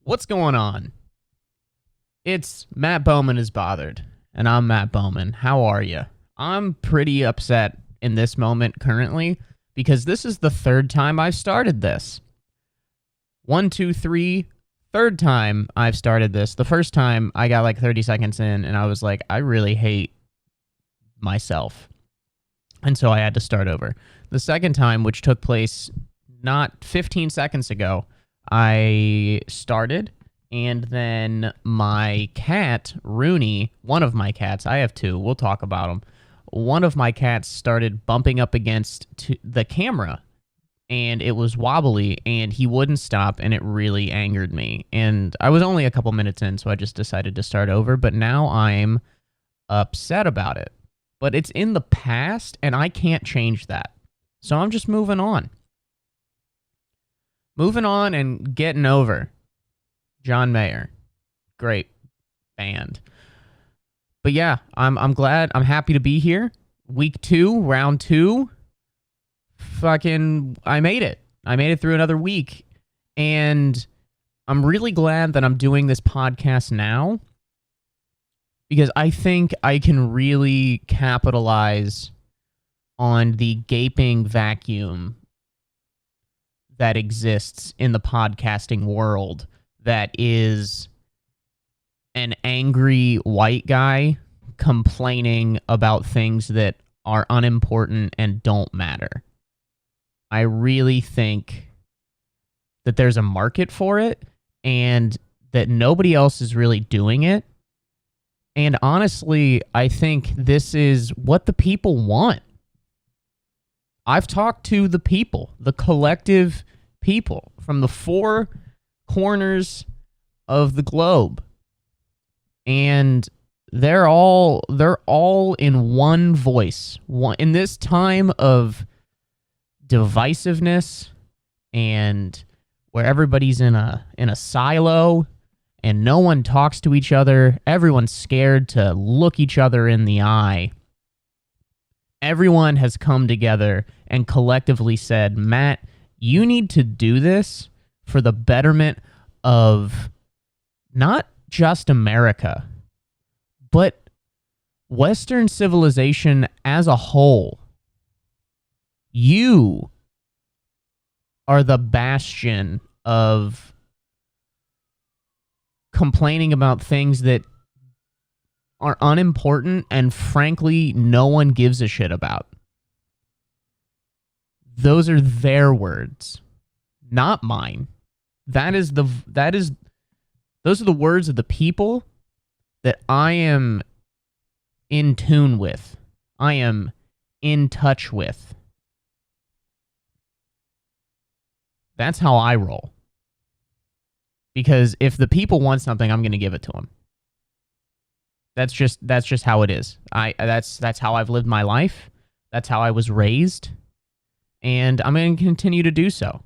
What's going on? It's Matt Bowman is bothered, and I'm Matt Bowman. How are you? I'm pretty upset in this moment currently because this is the third time I've started this. 1, 2, 3, third time I've started this. The first time I got like 30 seconds in and I was like, I really hate myself. And so I had to start over. The second time, which took place not 15 seconds ago, I started, and then my cat, Rooney, one of my cats, I have two, we'll talk about them. One of my cats started bumping up against the camera, and it was wobbly, and he wouldn't stop, and it really angered me. And I was only a couple minutes in, so I just decided to start over, but now I'm upset about it. But it's in the past, and I can't change that. So I'm just moving on. Moving on and getting over. John Mayer. Great band. But yeah, I'm glad. I'm happy to be here. Week 2, round 2. I made it. I made it through another week. And I'm really glad that I'm doing this podcast now, because I think I can really capitalize on the gaping vacuum that exists in the podcasting world that is an angry white guy complaining about things that are unimportant and don't matter. I really think that there's a market for it and that nobody else is really doing it. And honestly, I think this is what the people want. I've talked to the people, the collective people from the 4 corners of the globe. And they're all in one voice. In this time of divisiveness and where everybody's in a silo and no one talks to each other, everyone's scared to look each other in the eye. Everyone has come together and collectively said, Matt, you need to do this for the betterment of not just America, but Western civilization as a whole. You are the bastion of complaining about things that are unimportant and frankly no one gives a shit about. Those are their words, not mine. Those are the words of the people that I am in tune with. I am in touch with. That's how I roll. Because if the people want something, I'm going to give it to them. That's just how it is. That's how I've lived my life. That's how I was raised, and I'm going to continue to do so.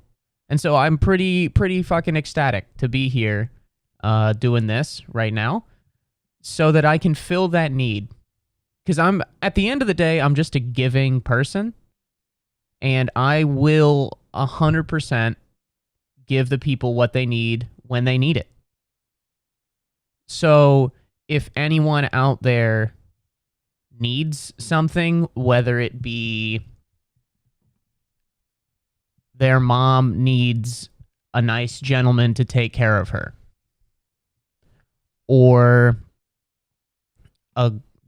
And so I'm pretty fucking ecstatic to be here doing this right now so that I can fill that need. Because at the end of the day, I'm just a giving person, and I will 100% give the people what they need when they need it. So if anyone out there needs something, whether it be their mom needs a nice gentleman to take care of her, or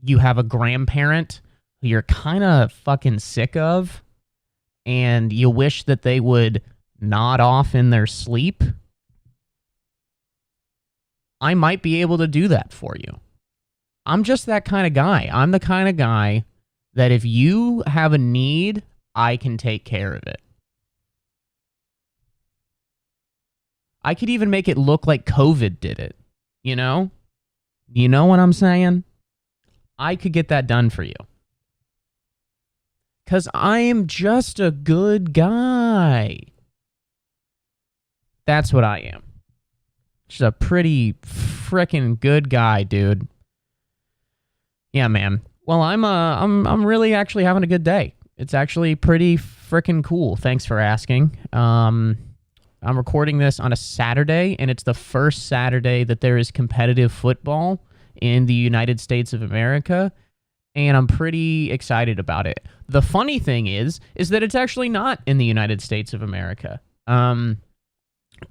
you have a grandparent who you're kind of fucking sick of and you wish that they would nod off in their sleep, I might be able to do that for you. I'm just that kind of guy. I'm the kind of guy that if you have a need, I can take care of it. I could even make it look like COVID did it, you know? You know what I'm saying? I could get that done for you. Because I am just a good guy. That's what I am. Just a pretty frickin' good guy, dude. Yeah, man. Well, I'm really actually having a good day. It's actually pretty frickin' cool. Thanks for asking. I'm recording this on a Saturday, and it's the first Saturday that there is competitive football in the United States of America, and I'm pretty excited about it. The funny thing is that it's actually not in the United States of America.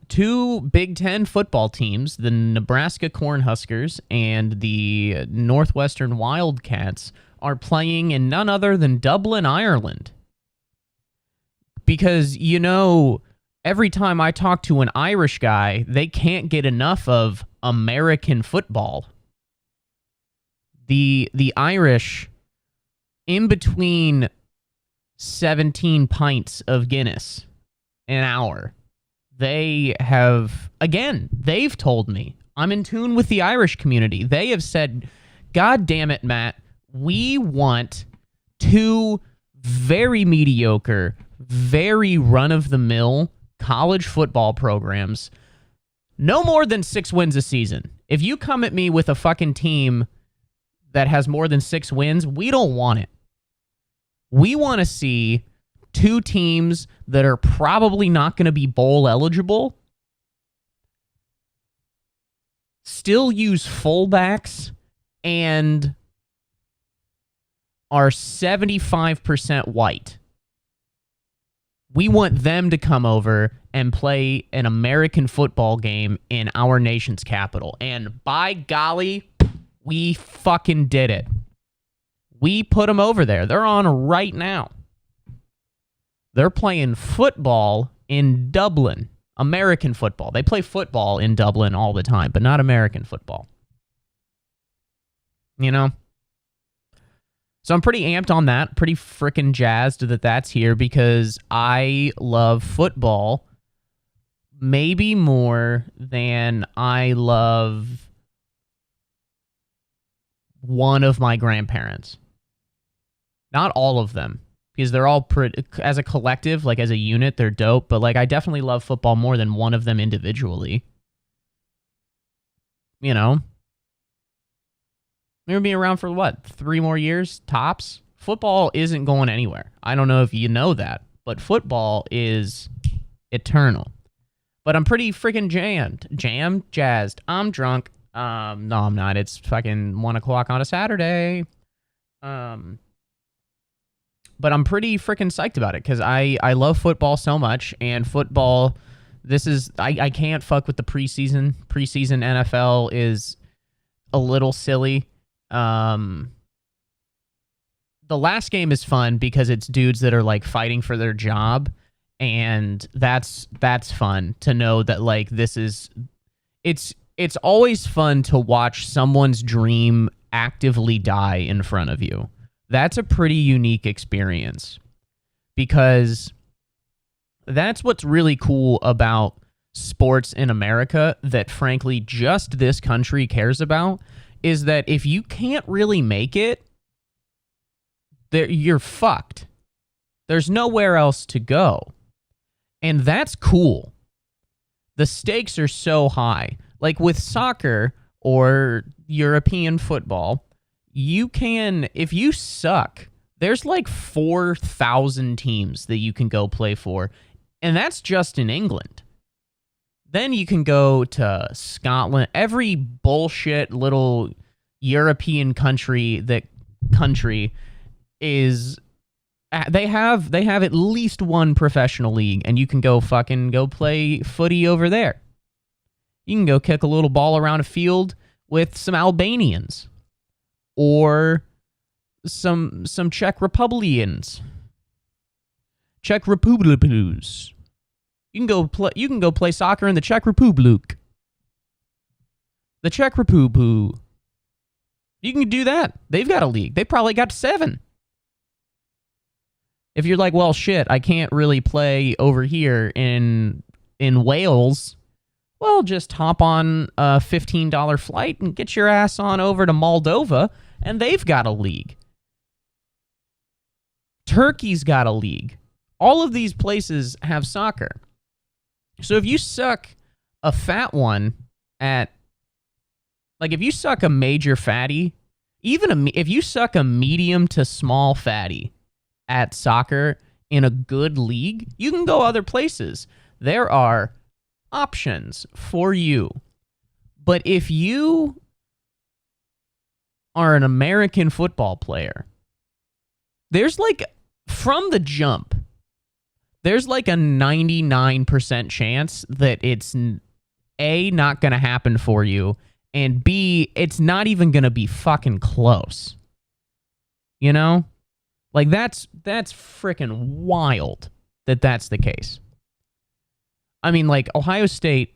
Two Big Ten football teams, the Nebraska Cornhuskers and the Northwestern Wildcats, are playing in none other than Dublin, Ireland. Because, every time I talk to an Irish guy, they can't get enough of American football. The Irish, in between 17 pints of Guinness an hour, they've told me, I'm in tune with the Irish community. They have said, God damn it, Matt, we want two very mediocre, very run-of-the-mill college football programs, no more than 6 wins a season. If you come at me with a fucking team that has more than 6 wins, we don't want it. We want to see two teams that are probably not going to be bowl eligible, still use fullbacks, and are 75% white. We want them to come over and play an American football game in our nation's capital. And by golly, we fucking did it. We put them over there. They're on right now. They're playing football in Dublin. American football. They play football in Dublin all the time, but not American football. So I'm pretty amped on that, pretty freaking jazzed that that's here, because I love football maybe more than I love one of my grandparents. Not all of them, because they're all, as a collective, like as a unit, they're dope, but I definitely love football more than one of them individually. They're going to be around for 3 more years, tops? Football isn't going anywhere. I don't know if you know that, but football is eternal. But I'm pretty freaking jazzed. I'm drunk. No, I'm not. It's fucking 1 o'clock on a Saturday. But I'm pretty freaking psyched about it, because I love football so much, and football, I can't fuck with the preseason. Preseason NFL is a little silly. The last game is fun because it's dudes that are fighting for their job, and that's fun to know that this is it's always fun to watch someone's dream actively die in front of you. That's a pretty unique experience, because that's what's really cool about sports in America that frankly just this country cares about, is that if you can't really make it, you're fucked. There's nowhere else to go. And that's cool. The stakes are so high. With soccer or European football, you can, if you suck, there's 4,000 teams that you can go play for. And that's just in England. Then you can go to Scotland, every bullshit little European country is, they have at least one professional league, and you can go play footy over there. You can go kick a little ball around a field with some Albanians or some Czech Republicans. Czech Republicans. You can go play soccer in the Czech Republic. The Czech Republic. You can do that. They've got a league. They probably got 7. If you're well, shit, I can't really play over here in Wales, well, just hop on a $15 flight and get your ass on over to Moldova, and they've got a league. Turkey's got a league. All of these places have soccer. So if you suck a fat one at, if you suck a major fatty, if you suck a medium to small fatty at soccer in a good league, you can go other places. There are options for you. But if you are an American football player, there's like, from the jump, there's like a 99% chance that it's A, not going to happen for you, and B, it's not even going to be fucking close. You know? Like, that's freaking wild that that's the case. I mean, like, Ohio State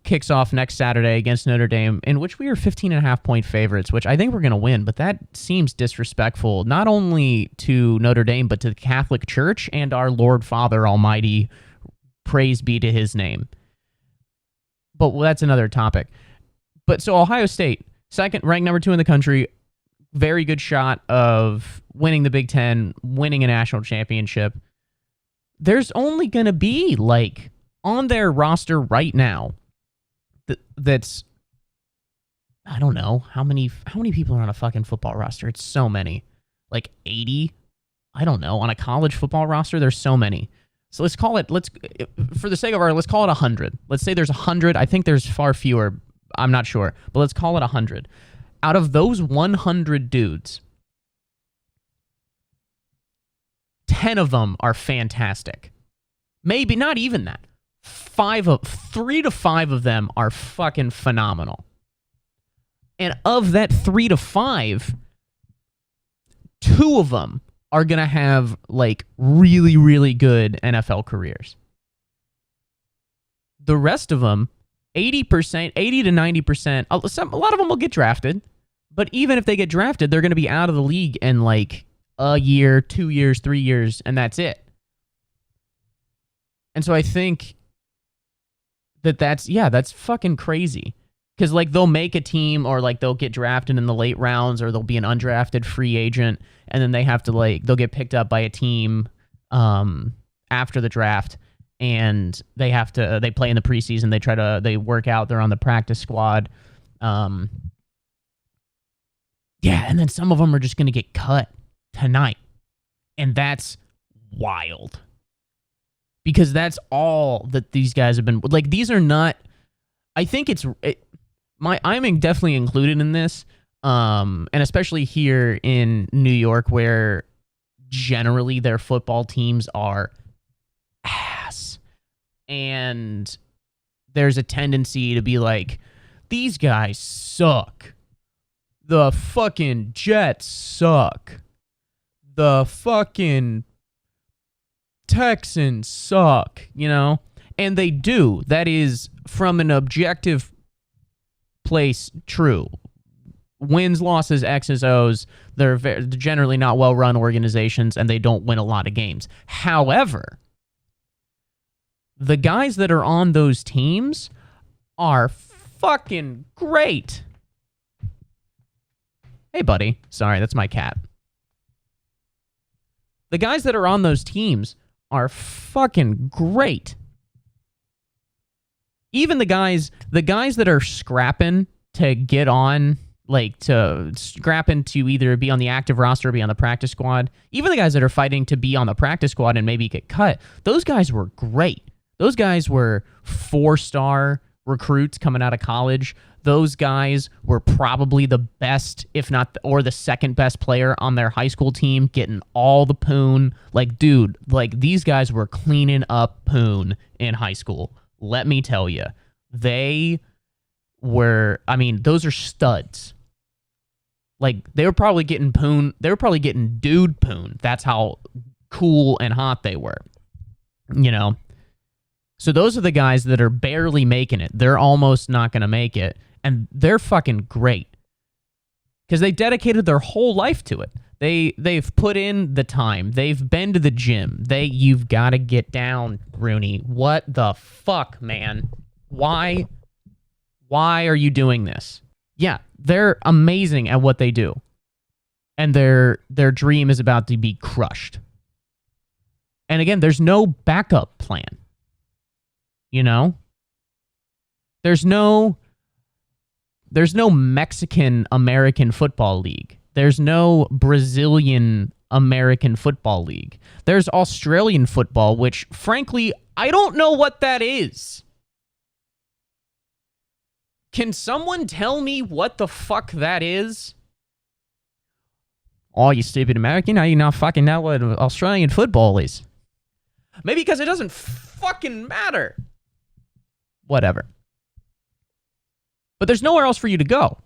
kicks off next Saturday against Notre Dame, in which we are 15.5-point favorites, which I think we're going to win, but that seems disrespectful, not only to Notre Dame, but to the Catholic Church and our Lord Father Almighty. Praise be to his name. But that's another topic. But so Ohio State, second, ranked number 2 in the country, very good shot of winning the Big Ten, winning a national championship. There's only going to be, like, on their roster right now, that's, I don't know, how many people are on a fucking football roster? It's so many. Like 80? I don't know. On a college football roster, there's so many. So let's call it, for the sake of let's call it 100. Let's say there's 100. I think there's far fewer. I'm not sure. But let's call it 100. Out of those 100 dudes, 10 of them are fantastic. Maybe not even that. 3 to 5 of them are fucking phenomenal. And of that 3 to 5, 2 of them are going to have, like, really, really good NFL careers. The rest of them, 80%, 80 to 90%, a lot of them will get drafted, but even if they get drafted, they're going to be out of the league in, like, a year, 2 years, 3 years, and that's it. And so I think that's fucking crazy. Because, like, they'll make a team, or, like, they'll get drafted in the late rounds, or they'll be an undrafted free agent, and then they have to, like, they'll get picked up by a team after the draft, and they play in the preseason, they work out, they're on the practice squad. And then some of them are just going to get cut tonight. And that's wild. Because that's all that these guys have been, like, these are not, I think I'm definitely included in this, and especially here in New York, where generally their football teams are ass, and there's a tendency to be like, these guys suck. The fucking Jets suck. The fucking Texans suck, you know? And they do. That is, from an objective place, true. Wins, losses, X's, O's, they're generally not well-run organizations, and they don't win a lot of games. However, the guys that are on those teams are fucking great. Hey, buddy. Sorry, that's my cat. The guys that are on those teams are fucking great. Even the guys that are scrapping to get on, like, to scrapping to either be on the active roster or be on the practice squad, even the guys that are fighting to be on the practice squad and maybe get cut, those guys were great. Those guys were 4-star recruits coming out of college. Those guys were probably the best, if not, or the second best player on their high school team, getting all the poon. Like, dude, like, these guys were cleaning up poon in high school. Let me tell you, they were, I mean, those are studs. Like, they were probably getting poon. They were probably getting dude poon. That's how cool and hot they were, you know? So those are the guys that are barely making it. They're almost not going to make it. And they're fucking great. Because they dedicated their whole life to it. They've put in the time. They've been to the gym. You've got to get down, Rooney. What the fuck, man? Why are you doing this? Yeah, they're amazing at what they do. And their dream is about to be crushed. And again, there's no backup plan. You know? There's no Mexican American football league. There's no Brazilian American Football League. There's Australian football, which, frankly, I don't know what that is. Can someone tell me what the fuck that is? Oh, you stupid American, how you not fucking know what Australian football is? Maybe because it doesn't fucking matter. Whatever. But there's nowhere else for you to go.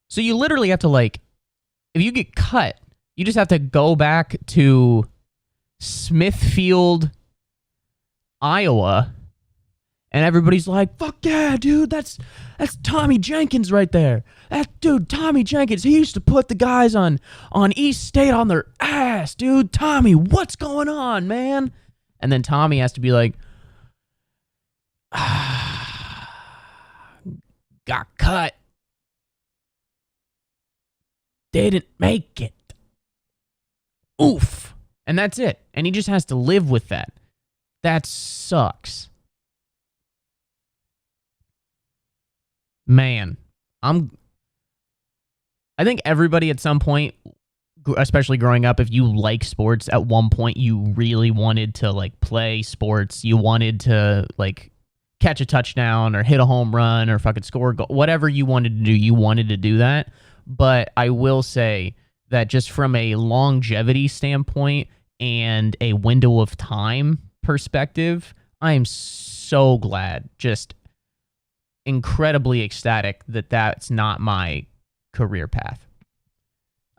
So you literally have to, like, if you get cut, you just have to go back to Smithfield, Iowa, and everybody's like, fuck yeah, dude, that's Tommy Jenkins right there. That dude, Tommy Jenkins, he used to put the guys on East State on their ass, dude. Tommy, what's going on, man? And then Tommy has to be like, got cut. Didn't make it. Oof. And that's it. And he just has to live with that. That sucks. Man, I think everybody at some point, especially growing up, if you like sports, at one point you really wanted to, like, play sports. You wanted to, like, catch a touchdown or hit a home run or fucking score a goal. Whatever you wanted to do, you wanted to do that. But I will say that just from a longevity standpoint and a window of time perspective, I am so glad, just incredibly ecstatic that that's not my career path.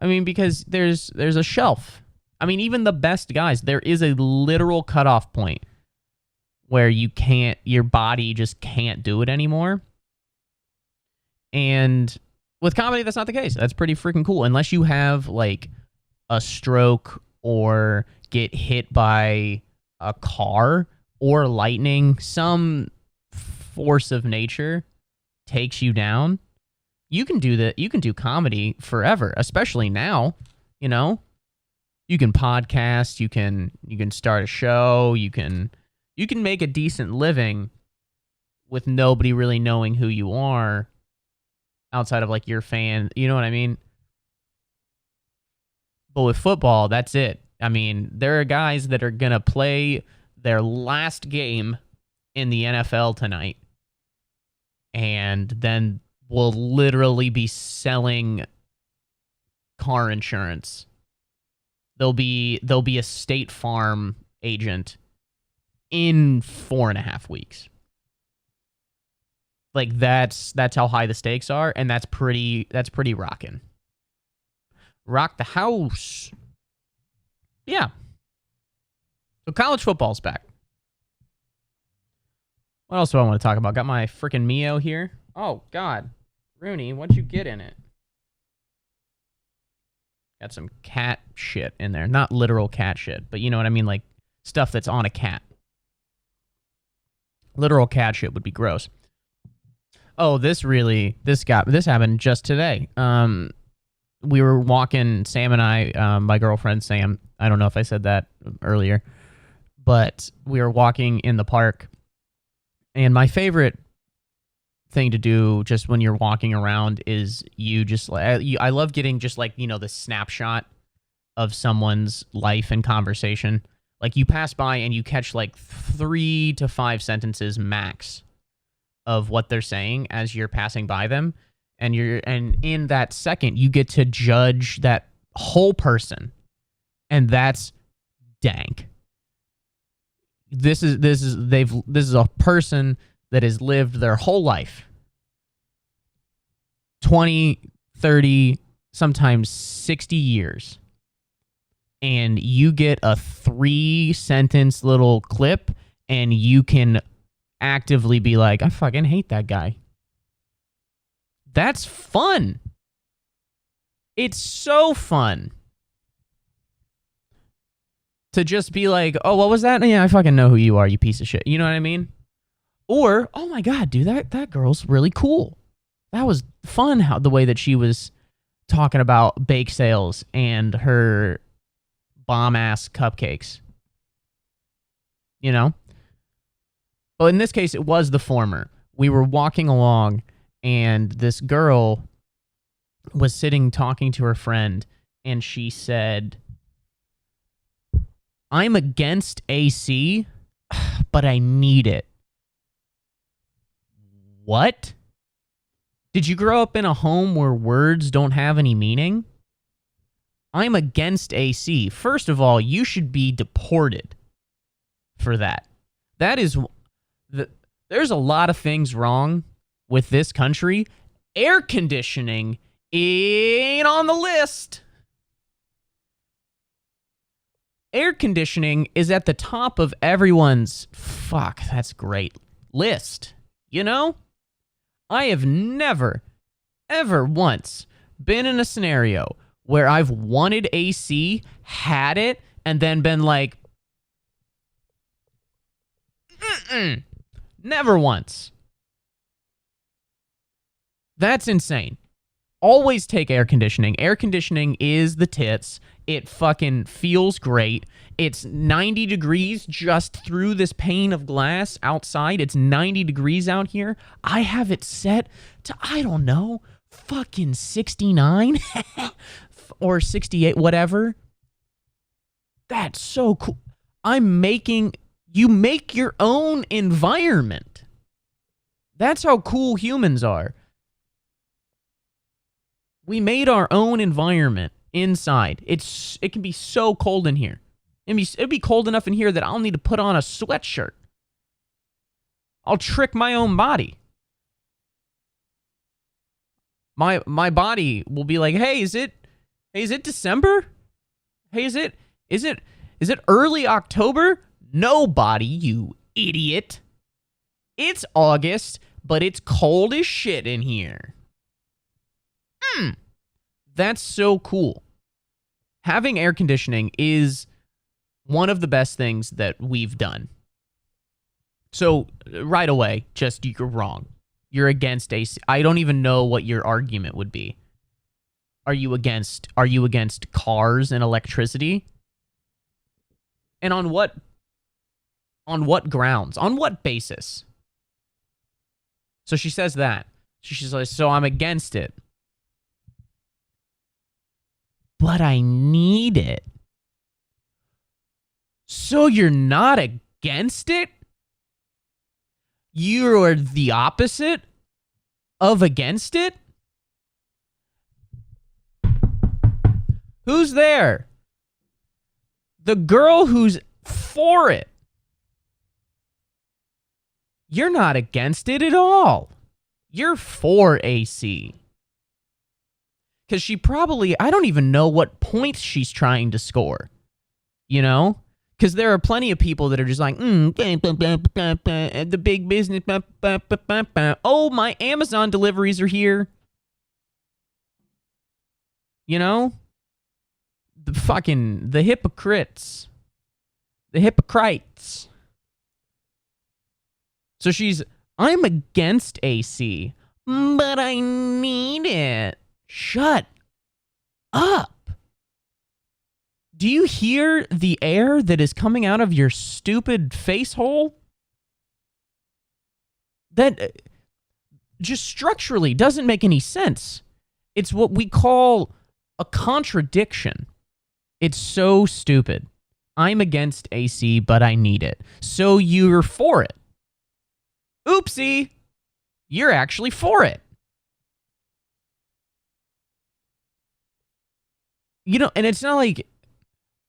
I mean, because there's a shelf. I mean, even the best guys, there is a literal cutoff point where your body just can't do it anymore. And with comedy, that's not the case. That's pretty freaking cool. Unless you have, like, a stroke or get hit by a car or lightning, some force of nature takes you down, you can do that. You can do comedy forever, especially now. You know, you can podcast, you can start a show, you can make a decent living with nobody really knowing who you are outside of, like, your fan. You know what I mean? But with football, that's it. I mean, there are guys that are gonna play their last game in the NFL tonight, and then will literally be selling car insurance. They'll be a State Farm agent in 4.5 weeks. Like, that's how high the stakes are, and that's pretty rockin'. Rock the house. Yeah. So college football's back. What else do I want to talk about? Got my freaking Mio here. Oh, God. Rooney, what'd you get in it? Got some cat shit in there. Not literal cat shit, but you know what I mean? Like, stuff that's on a cat. Literal cat shit would be gross. Oh, this happened just today. We were walking, Sam and I, my girlfriend Sam, I don't know if I said that earlier, but we were walking in the park, and my favorite thing to do just when you're walking around is I love getting just, like, you know, the snapshot of someone's life and conversation. Like, you pass by and you catch, like, 3 to 5 sentences max of what they're saying as you're passing by them. And in that second, you get to judge that whole person. And that's dank. This is a person that has lived their whole life. 20, 30, sometimes 60 years. And you get a 3-sentence little clip, and you can actively be like, I fucking hate that guy. That's fun. It's so fun to just be like, oh, what was that? Yeah, I fucking know who you are, you piece of shit. You know what I mean? Or, oh my God, dude, that girl's really cool. That was fun, how the way that she was talking about bake sales and her bomb-ass cupcakes. You know? Well, in this case, it was the former. We were walking along, and this girl was sitting talking to her friend, and she said, I'm against AC, but I need it. What? Did you grow up in a home where words don't have any meaning? I'm against AC. First of all, you should be deported for that. That is... There's a lot of things wrong with this country. Air conditioning ain't on the list. Air conditioning is at the top of everyone's... Fuck, that's great. List. You know? I have never, ever once been in a scenario where I've wanted AC, had it, and then been like, never once. That's insane. Always take air conditioning. Air conditioning is the tits. It fucking feels great. It's 90 degrees just through this pane of glass outside. It's 90 degrees out here. I have it set to, I don't know, fucking 69 or 68, whatever. That's so cool. You make your own environment. That's how cool humans are. We made our own environment inside. It can be so cold in here. It'd be cold enough in here that I'll need to put on a sweatshirt. I'll trick my own body. My body will be like, "Hey, is it December? Hey, is it early October? No, body, you idiot. It's August, but it's cold as shit in here." That's so cool. Having air conditioning is one of the best things that we've done. So, right away, just you're wrong. You're against AC. I don't even know what your argument would be. Are you against cars and electricity? And on what grounds? On what basis? So she says that. She's like, so I'm against it. But I need it. So you're not against it? You're the opposite of against it? Who's there? The girl who's for it. You're not against it at all. You're for AC. Because she probably, I don't even know what points she's trying to score. You know? Because there are plenty of people that are just like, the big business. Oh, my Amazon deliveries are here. You know? The hypocrites. The hypocrites. So I'm against AC, but I need it. Shut up. Do you hear the air that is coming out of your stupid face hole? That just structurally doesn't make any sense. It's what we call a contradiction. It's so stupid. I'm against AC, but I need it. So you're for it. Oopsie. You're actually for it. You know, and it's not like,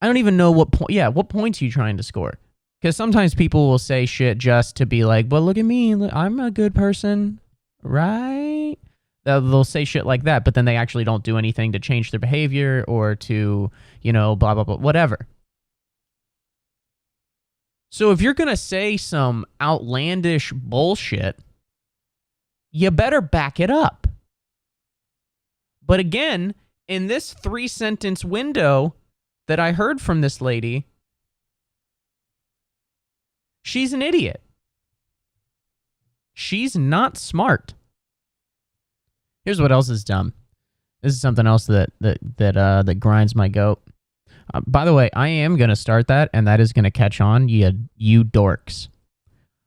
I don't even know what points are you trying to score? Because sometimes people will say shit just to be like, well, look at me, I'm a good person, right? They'll say shit like that, but then they actually don't do anything to change their behavior or to, blah, blah, blah, whatever. So if you're going to say some outlandish bullshit, you better back it up. But again, in this 3-sentence window that I heard from this lady, she's an idiot. She's not smart. Here's what else is dumb. This is something else that grinds my goat. By the way, I am going to start that, and that is going to catch on, you dorks.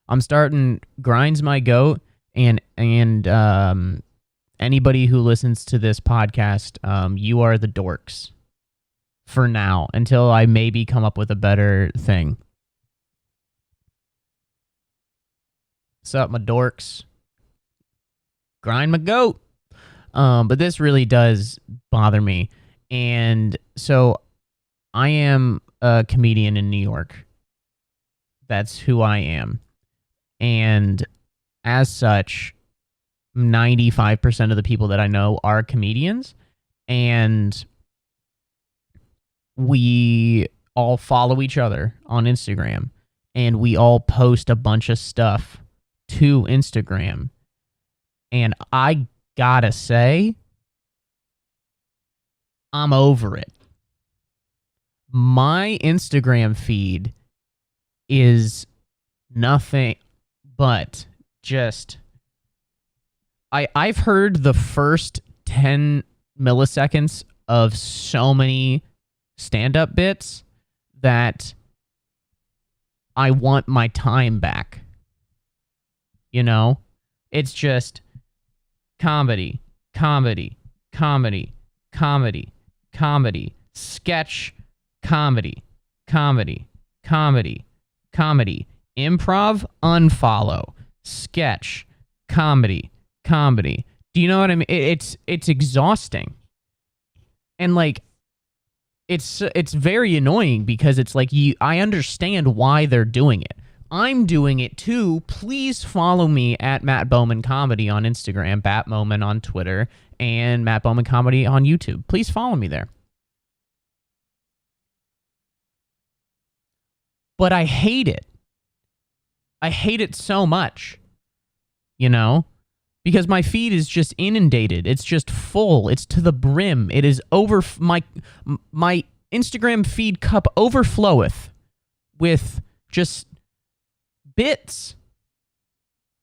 I'm starting Grinds My Goat, and anybody who listens to this podcast, you are the dorks. for now until I maybe come up with a better thing. What's up, my dorks? Grind my goat. But this really does bother me. And so I am a comedian in New York. That's who I am. And as such, 95% of the people that I know are comedians. And we all follow each other on Instagram. And we all post a bunch of stuff to Instagram. And I gotta say, I'm over it. My Instagram feed is nothing but just... I've heard the first 10 milliseconds of so many stand-up bits that I want my time back. You know? It's just comedy, comedy, comedy, comedy, comedy, sketch, comedy, comedy, comedy, comedy, improv, unfollow, sketch, comedy, comedy. Do you know what I mean? It's exhausting. And like it's very annoying because it's like I understand why they're doing it. I'm doing it too. Please follow me at Matt Bowman Comedy on Instagram, Bat Bowman on Twitter, and Matt Bowman Comedy on YouTube. Please follow me there. But I hate it. I hate it so much, you know, because my feed is just inundated. It's just full. It's to the brim. It is over. My Instagram feed cup overfloweth with just bits.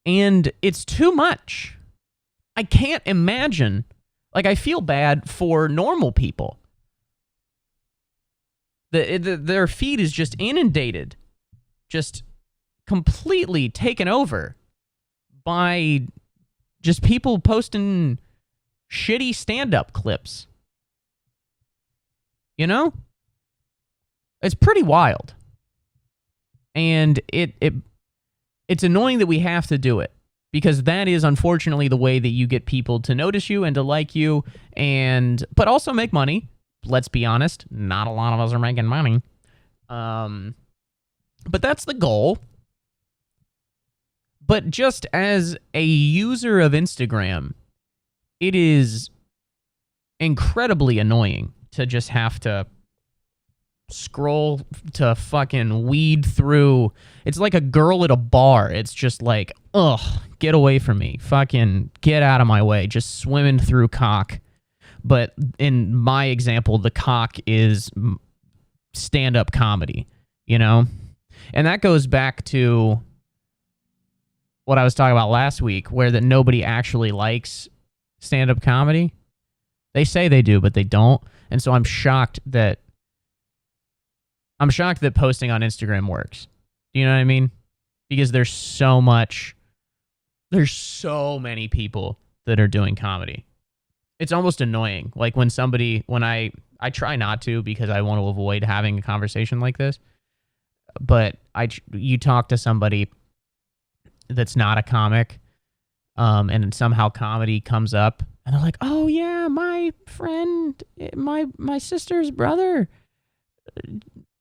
And it's too much. I can't imagine. Like, I feel bad for normal people. Their feed is just inundated. Just completely taken over by just people posting shitty stand-up clips. You know? It's pretty wild. And it's annoying that we have to do it, because that is unfortunately the way that you get people to notice you and to like you, but also make money. Let's be honest, not a lot of us are making money. But that's the goal. But just as a user of Instagram, it is incredibly annoying to just have to scroll to fucking weed through. It's like a girl at a bar. It's just like, ugh, get away from me. Fucking get out of my way. Just swimming through cock. But in my example, the cock is stand-up comedy, you know? And that goes back to what I was talking about last week, where that nobody actually likes stand-up comedy. They say they do, but they don't. And so I'm shocked that posting on Instagram works. Do you know what I mean? Because there's so many people that are doing comedy. It's almost annoying. Like when I try not to, because I want to avoid having a conversation like this. But you talk to somebody that's not a comic, and somehow comedy comes up, and they're like, "Oh yeah, my friend, my sister's brother,"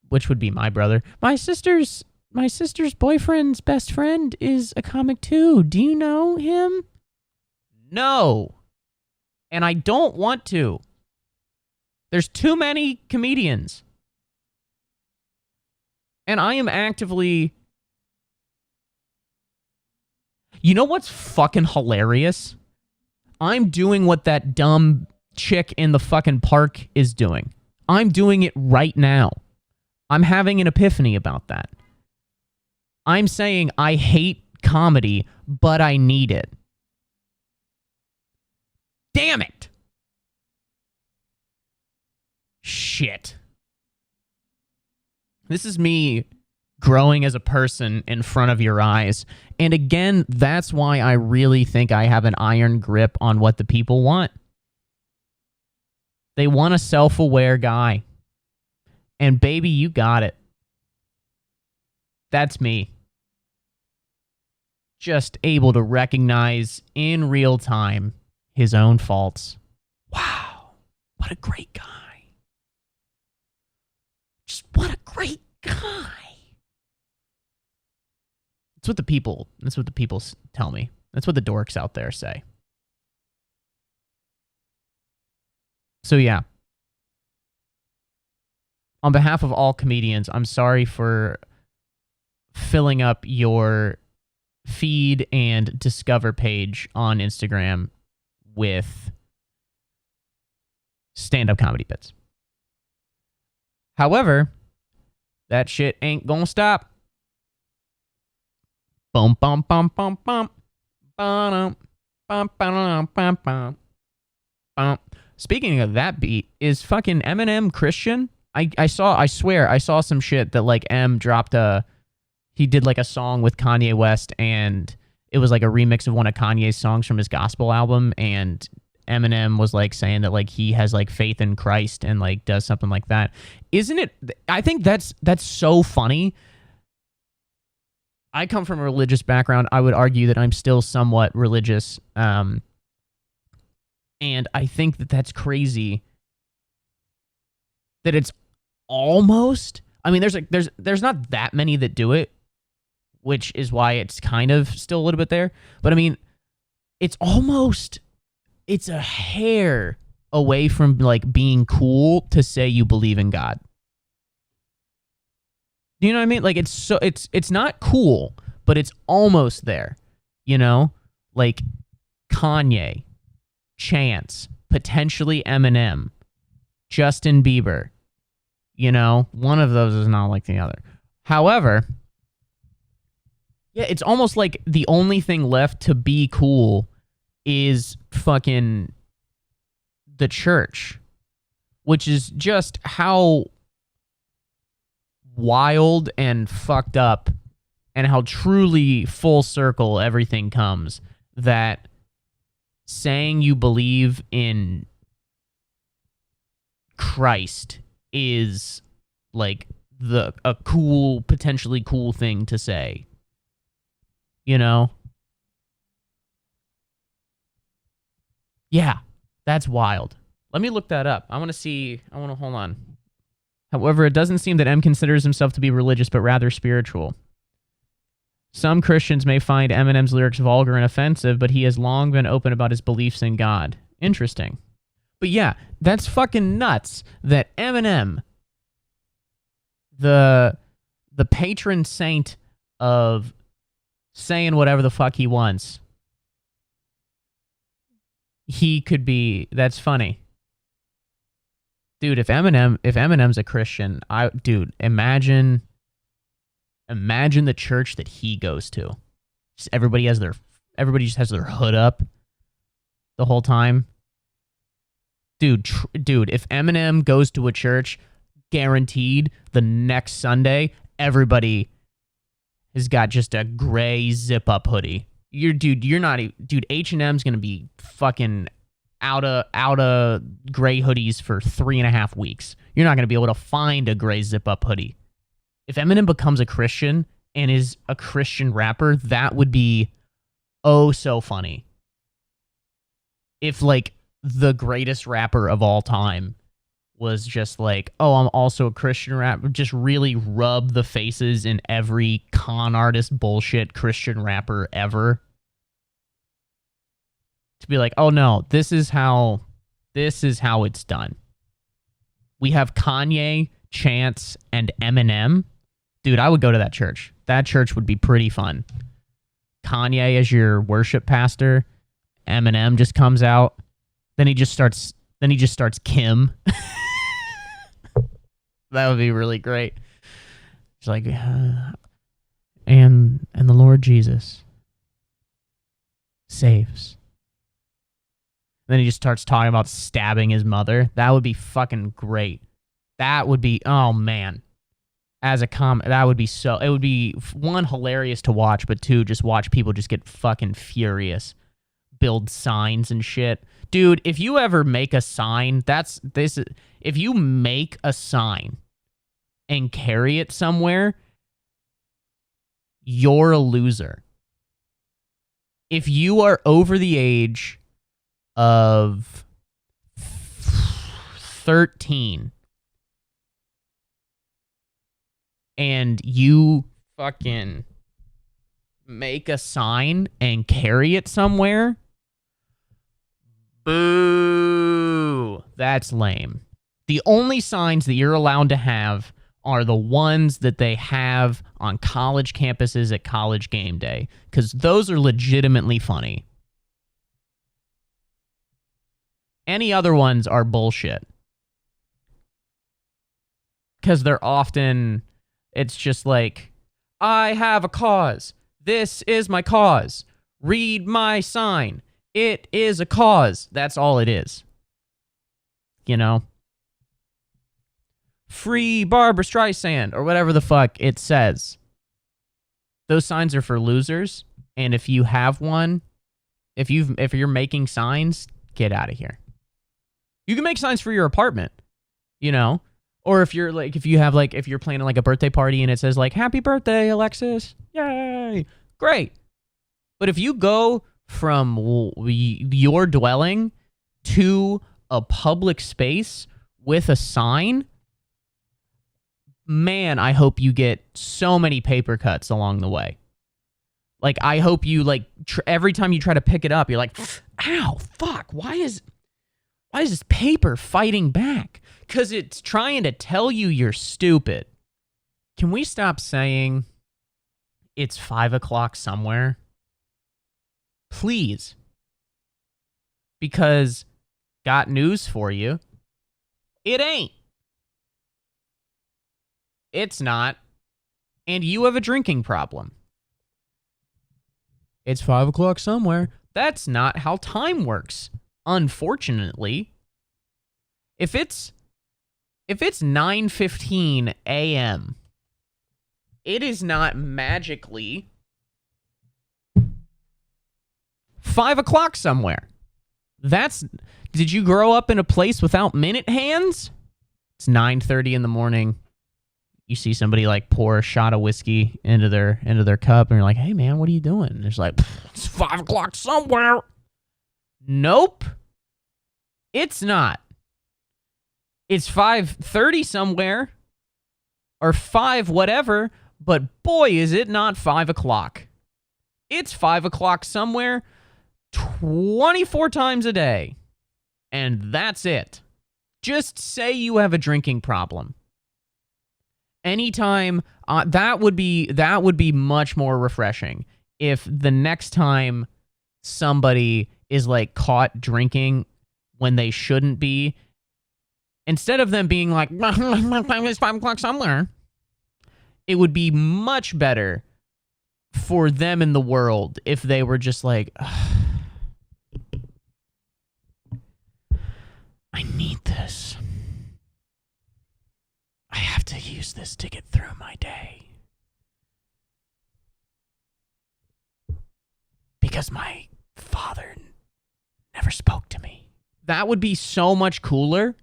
which would be my brother. My sister's boyfriend's best friend is a comic too. Do you know him? No. And I don't want to. There's too many comedians. And I am actively... You know what's fucking hilarious? I'm doing what that dumb chick in the fucking park is doing. I'm doing it right now. I'm having an epiphany about that. I'm saying I hate comedy, but I need it. Damn it! Shit. This is me growing as a person in front of your eyes. And again, that's why I really think I have an iron grip on what the people want. They want a self-aware guy. And baby, you got it. That's me. Just able to recognize in real time his own faults. Wow. What a great guy. Just what a great guy. That's what the people tell me. That's what the dorks out there say. So yeah. On behalf of all comedians, I'm sorry for filling up your feed and discover page on Instagram with stand-up comedy bits. However, that shit ain't gonna stop. Bum bum bum bum bum. Bum bum bum bum bum. Bum. Speaking of that beat, is fucking Eminem Christian? I swear I saw some shit that like M dropped he did like a song with Kanye West, and it was like a remix of one of Kanye's songs from his gospel album, and Eminem was like saying that like he has like faith in Christ and like does something like that. Isn't it? I think that's so funny. I come from a religious background. I would argue that I'm still somewhat religious. And I think that that's crazy that it's almost, I mean, there's not that many that do it, which is why it's kind of still a little bit there. But I mean, it's a hair away from like being cool to say you believe in God. Do you know what I mean? Like it's not cool, but it's almost there. You know? Like Kanye, Chance, potentially Eminem, Justin Bieber. You know, one of those is not like the other. However, yeah, it's almost like the only thing left to be cool is fucking the church, which is just how wild and fucked up and how truly full circle everything comes, that saying you believe in Christ is like a cool, potentially cool thing to say. You know? Yeah, that's wild. Let me look that up. I want to hold on. However, it doesn't seem that M considers himself to be religious, but rather spiritual. Some Christians may find Eminem's lyrics vulgar and offensive, but he has long been open about his beliefs in God. Interesting. But yeah, that's fucking nuts that Eminem, the patron saint of saying whatever the fuck he wants, he could be, that's funny. Dude, if Eminem's a Christian, imagine the church that he goes to. Just everybody just has their hood up the whole time. Dude, if Eminem goes to a church, guaranteed the next Sunday, everybody has got just a gray zip-up hoodie. H&M's gonna be fucking out of gray hoodies for 3.5 weeks. You're not gonna be able to find a gray zip-up hoodie. If Eminem becomes a Christian and is a Christian rapper, that would be oh so funny. If like the greatest rapper of all time was just like, oh, I'm also a Christian rapper, just really rub the faces in every con artist bullshit Christian rapper ever. To be like, oh no, this is how it's done. We have Kanye, Chance, and Eminem. Dude, I would go to that church. That church would be pretty fun. Kanye as your worship pastor. Eminem just comes out. Then he just starts Kim. That would be really great. It's like, and the Lord Jesus saves. Then he just starts talking about stabbing his mother. That would be fucking great. That would be, oh man. As a that would be so, it would be, one, hilarious to watch, but two, just watch people just get fucking furious. Build signs and shit. Dude, if you ever make a sign, if you make a sign and carry it somewhere, you're a loser. If you are over the age of 13 and you fucking make a sign and carry it somewhere, boo, that's lame. The only signs that you're allowed to have are the ones that they have on college campuses at college game day, because those are legitimately funny. Any other ones are bullshit. Because they're often, it's just like, I have a cause. This is my cause. Read my sign. It is a cause. That's all it is. You know? Free Barbra Streisand, or whatever the fuck it says. Those signs are for losers, and if you have one, if you're making signs, get out of here. You can make signs for your apartment, you know? Or if you're like, if you're planning like a birthday party and it says like, happy birthday, Alexis. Yay. Great. But if you go from your dwelling to a public space with a sign, man, I hope you get so many paper cuts along the way. Like, I hope you, like, every time you try to pick it up, you're like, ow, fuck, why is this paper fighting back? Because it's trying to tell you you're stupid. Can we stop saying it's 5 o'clock somewhere? Please. Because, got news for you, it ain't. It's not. And you have a drinking problem. It's 5 o'clock somewhere. That's not how time works, unfortunately. If it's 9:15 a.m., it is not magically 5 o'clock somewhere. Did you grow up in a place without minute hands? It's 9:30 in the morning. You see somebody like pour a shot of whiskey into their cup, and you're like, hey man, what are you doing? And it's like, it's 5 o'clock somewhere. Nope. It's not. It's 5:30 somewhere, or 5 whatever, but boy, is it not 5 o'clock. It's 5 o'clock somewhere 24 times a day. And that's it. Just say you have a drinking problem. Anytime, that would be much more refreshing if the next time somebody is like caught drinking when they shouldn't be, instead of them being like, it's 5 o'clock somewhere, it would be much better for them in the world if they were just like, I need this. I have to use this to get through my day. Because my father never spoke to me. That would be so much cooler.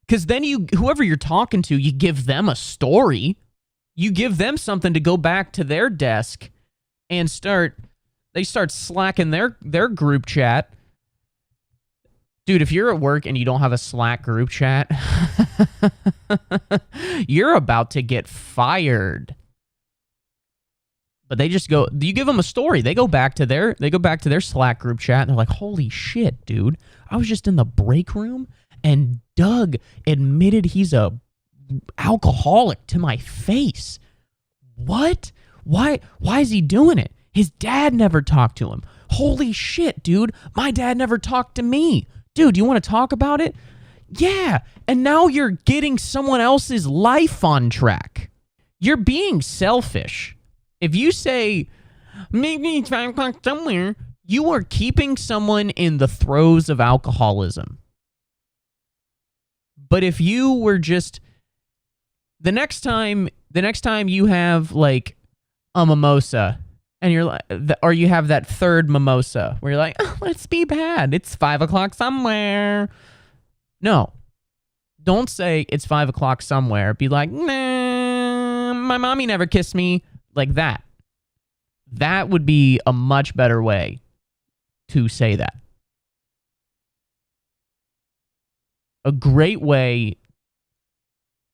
Because then whoever you're talking to, you give them a story. You give them something to go back to their desk and they start slacking their group chat. Dude, if you're at work and you don't have a Slack group chat, you're about to get fired. But they just go, you give them a story. They go back to their Slack group chat and they're like, holy shit, dude. I was just in the break room and Doug admitted he's a alcoholic to my face. What? Why is he doing it? His dad never talked to him. Holy shit, dude. My dad never talked to me. Dude, you want to talk about it? Yeah. And now you're getting someone else's life on track. You're being selfish. If you say, maybe it's 5 o'clock somewhere, you are keeping someone in the throes of alcoholism. But if you were just, the next time you have like a mimosa, and you're like, or you have that third mimosa where you're like, oh, let's be bad. It's 5 o'clock somewhere. No. Don't say it's 5 o'clock somewhere. Be like, nah, my mommy never kissed me. Like that. That would be a much better way to say that. A great way,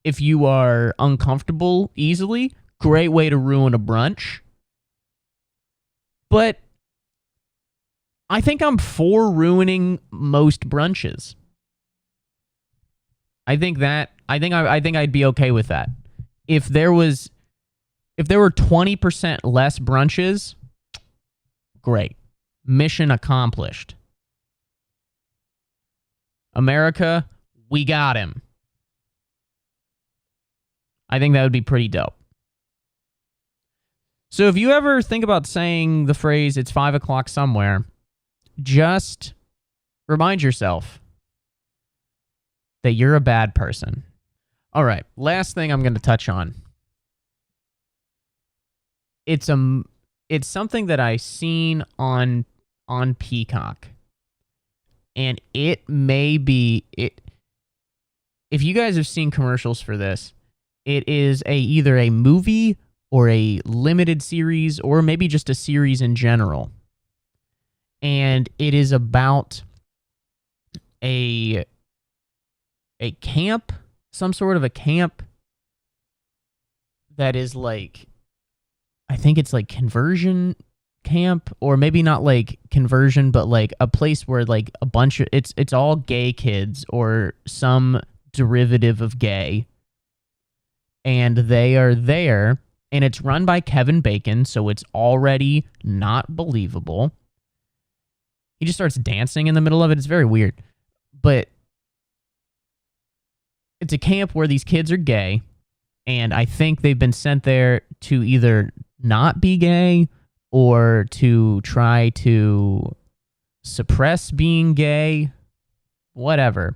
if you are uncomfortable easily, great way to ruin a brunch. But I think I'm for ruining most brunches. I think I'd be okay with that. If there were 20% less brunches, great. Mission accomplished. America, we got him. I think that would be pretty dope. So if you ever think about saying the phrase, it's 5 o'clock somewhere, just remind yourself that you're a bad person. All right, last thing I'm going to touch on. It's something that I seen on Peacock. And it may be it. If you guys have seen commercials for this, it is either a movie or a limited series or maybe just a series in general. And it is about a camp, some sort of a camp that is like, I think it's like conversion camp, or maybe not like conversion, but like a place where like a bunch of it's all gay kids or some derivative of gay, and they are there, and it's run by Kevin Bacon, so it's already not believable. He just starts dancing in the middle of it. It's very weird, but it's a camp where these kids are gay, and I think they've been sent there to either not be gay or to try to suppress being gay, whatever.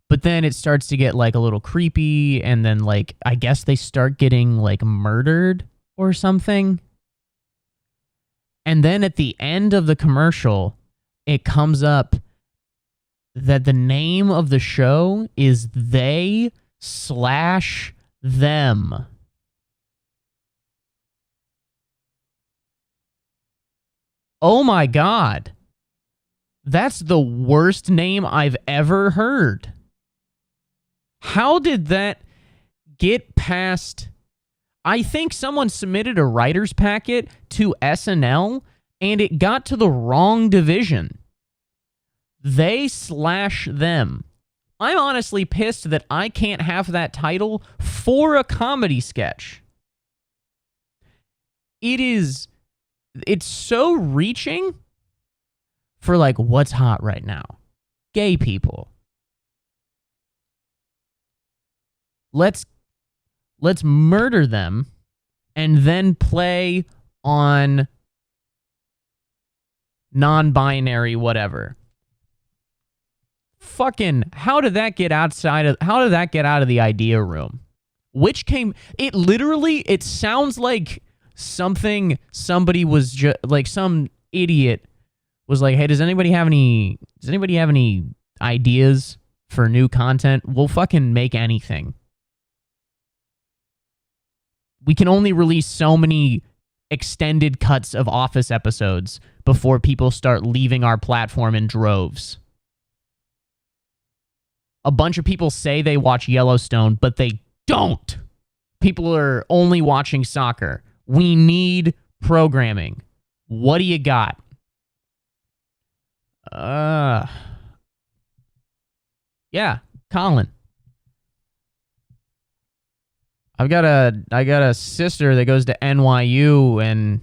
But then it starts to get like a little creepy, and then like I guess they start getting like murdered or something. And then at the end of the commercial, it comes up that the name of the show is They/Them. Oh my God. That's the worst name I've ever heard. How did that get past? I think someone submitted a writer's packet to SNL and it got to the wrong division. They/Them. I'm honestly pissed that I can't have that title for a comedy sketch. It's so reaching for like what's hot right now. Gay people. Let's murder them and then play on non-binary whatever. Fucking, how did that get out of the idea room? It sounds like something somebody was just like some idiot was like, hey, does anybody have any ideas for new content? We'll fucking make anything. We can only release so many extended cuts of Office episodes before people start leaving our platform in droves. A bunch of people say they watch Yellowstone, but they don't. People are only watching soccer. We need programming. What do you got? Yeah, Colin. I got a sister that goes to NYU and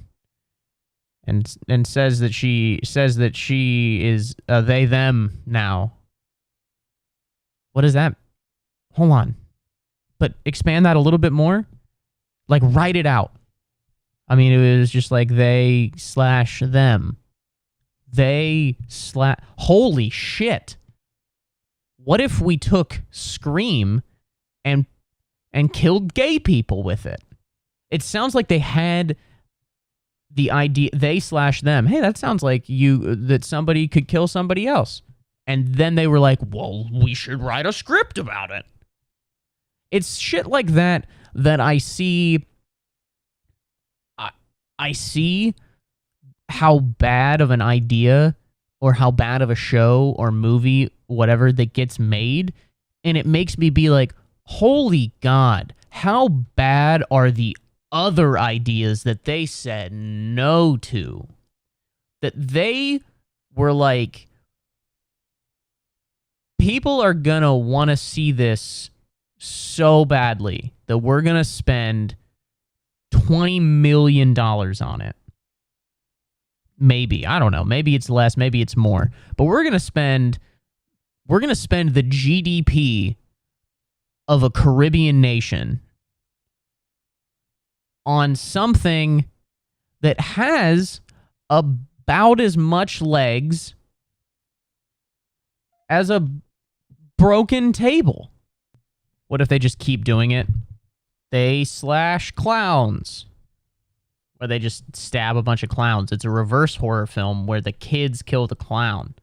says that she is they them now. What is that? Hold on. But expand that a little bit more. Like write it out. I mean, it was just like they/them. Holy shit. What if we took Scream and killed gay people with it? It sounds like they had the idea, they/them. Hey, that sounds like that somebody could kill somebody else. And then they were like, well, we should write a script about it. It's shit like that that I see. I see how bad of an idea or how bad of a show or movie, whatever, that gets made. And it makes me be like, holy God, how bad are the other ideas that they said no to? That they were like, people are going to want to see this so badly that we're going to spend $20 million on it. Maybe. I don't know. Maybe it's less. Maybe it's more. But we're going to spend the GDP of a Caribbean nation on something that has about as much legs as a broken table. What if they just keep doing it? They slash clowns. Where they just stab a bunch of clowns. It's a reverse horror film where the kids kill the clown.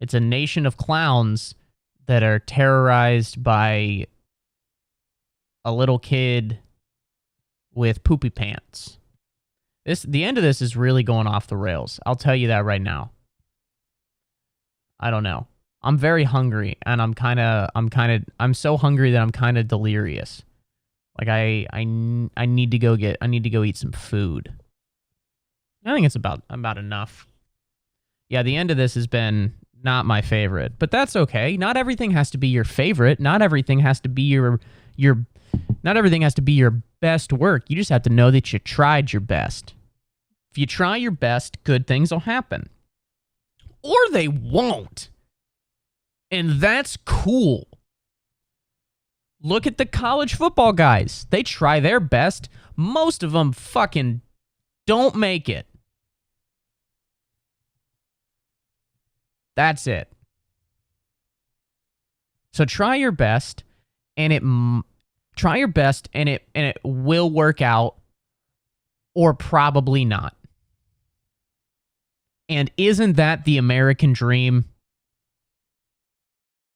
It's a nation of clowns that are terrorized by a little kid with poopy pants. The end of this is really going off the rails. I'll tell you that right now. I don't know. I'm very hungry, and I'm so hungry that I'm kind of delirious. Like I need to go eat some food. I think it's about enough. Yeah, the end of this has been not my favorite, but that's okay. Not everything has to be your favorite. Not everything has to be your best work. You just have to know that you tried your best. If you try your best, good things will happen. Or they won't. And that's cool. Look at the college football guys. They try their best. Most of them fucking don't make it. That's it. So try your best, and it will work out, or probably not. And isn't that the American dream?